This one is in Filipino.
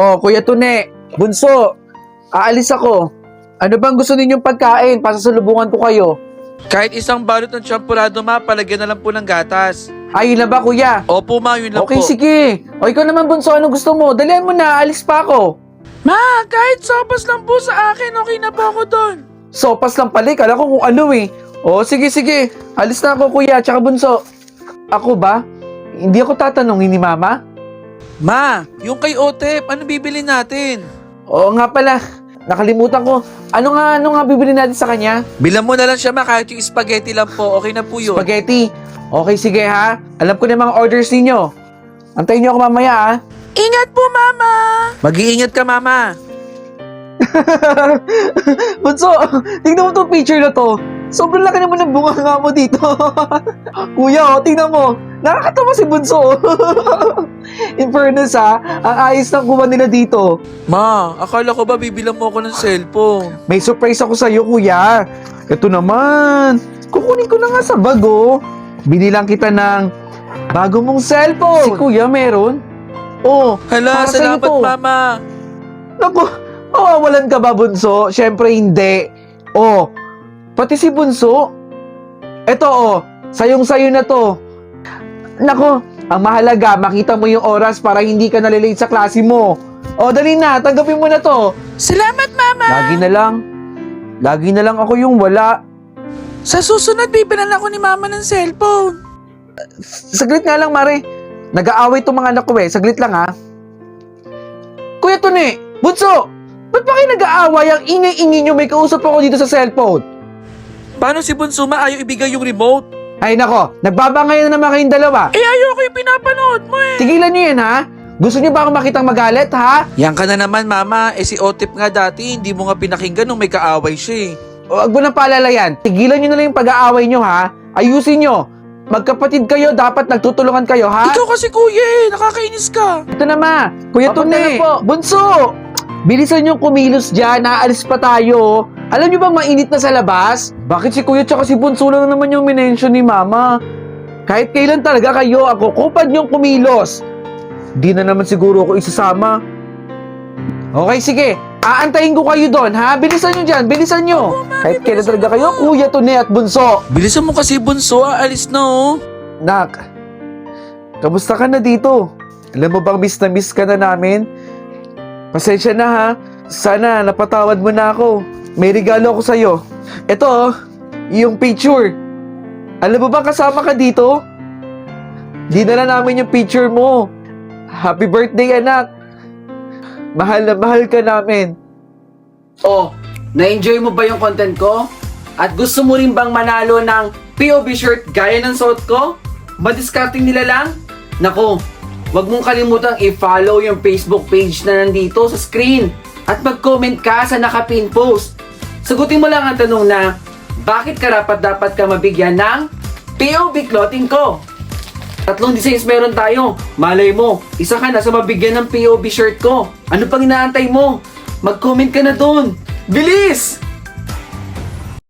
Oh, Kuya Tune, Bunso, aalis ako. Ano bang gusto ninyong pagkain? Pasasalubungan ko kayo. Kahit isang balot ng champurado, ma, palagyan na lang po ng gatas. Ayun na ba, Kuya? Opo, ma, yun lang Okay, po. sige. O ikaw naman, Bunso, ano gusto mo? Dalihan mo na, aalis pa ako. Ma, kahit sopas lang po sa akin, okay na po ako doon. Sopas lang pala, kala ko kung ano eh. O, sige, sige. Alis na ako, Kuya, tsaka Bunso. Ako ba? Hindi ako tatanungin ni Mama? Ma, yung kay Otep, ano bibili natin? Oo nga pala, nakalimutan ko. Ano nga bibili natin sa kanya? Bilang mo na lang siya, ma, kahit yung spaghetti lang po, okay na po yun. Spaghetti. Okay, sige ha. Alam ko na yung mga orders ninyo. Antayin niyo ako mamaya ha. Ingat po, mama! Mag-iingat ka, mama. Bunso, tingnan mo itong picture na to. Sobrang laki naman ng bunga nga mo dito. Kuya, tingnan mo. Nakakatawa si Bunso. In fairness ha, ang ayos ng kuha nila dito. Ma, akala ko ba bibilang mo ako ng cellphone? May surprise ako sa'yo, kuya. Ito naman. Kukunin ko na nga sa bag, oh. Binilang kita ng bago mong cellphone. Si kuya meron? Oh, Hala, para sa'yo salamat, to. mama. Naku, mawawalan ka ba, Bunso? Siyempre hindi. Oh, pati si Bunso. Ito, oh, sayong-sayo na to. Naku, ang mahalaga, makita mo yung oras para hindi ka nalilate sa klase mo. Oh, dali na, tanggapin mo na to. Salamat, mama. Lagi na lang ako yung wala. Sa susunod, bibilan ako ni mama ng cellphone. Saglit nga lang, Mare. Nag-aaway itong mga anak ko eh. Saglit lang, ha. Kuya Tune, Bunso, ba't ba kayo nag-aaway? Ang ingay-ingay nyo, may kausap ako dito sa cellphone. Paano si Bunso, ma, ayaw ibigay yung remote? Ay nako, nagbabangay na naman kayong dalawa. Eh, ayoko yung pinapanood mo eh. Tigilan nyo yan, ha? Gusto nyo ba akong makitang magalit, ha? Yan ka na naman, mama. Eh, si Otep nga dati, hindi mo nga pinakinggan nung may kaaway siya eh. Huwag mo nang paalala yan. Tigilan nyo na lang yung pag-aaway nyo, ha? Ayusin nyo. Magkapatid kayo, dapat nagtutulungan kayo, ha? Ikaw kasi kuya eh, nakakainis ka. Ito na ma, Kuya Papunta Tune, na po. Bunso! Bilisan yung kumilos dyan, naalis pa tayo. Alam nyo bang mainit na sa labas? Bakit si Kuya tsaka si Bunso lang naman yung minention ni Mama? Kahit kailan talaga kayo, ako kupad yung kumilos. Di na naman siguro ako isasama. Okay, sige. Aantayin ko kayo doon, ha? Bilisan nyo dyan, bilisan nyo. Kahit kailan talaga kayo, Kuya Tune at Bunso. Bilisan mo kasi Bunso, aalis na oh. Nak, kamusta ka na dito? Alam mo bang miss na miss ka na namin? Pasensya na ha. Sana napatawad mo na ako. May regalo ako sa'yo. Ito oh, yung picture. Alam mo ba kasama ka dito? Dinala namin yung picture mo. Happy birthday anak. Mahal na mahal ka namin. Oh, na-enjoy mo ba yung content ko? At gusto mo rin bang manalo ng POV shirt gaya ng suot ko? Madiscarding nila lang? Nako, wag mong kalimutang i-follow yung Facebook page na nandito sa screen. At mag-comment ka sa nakapin post. Sagutin mo lang ang tanong na, bakit karapat-dapat ka mabigyan ng POV clothing ko? 3 designs meron tayo. Malay mo, isa ka na sa mabigyan ng POV shirt ko. Ano pang inaantay mo? Mag-comment ka na doon. Bilis!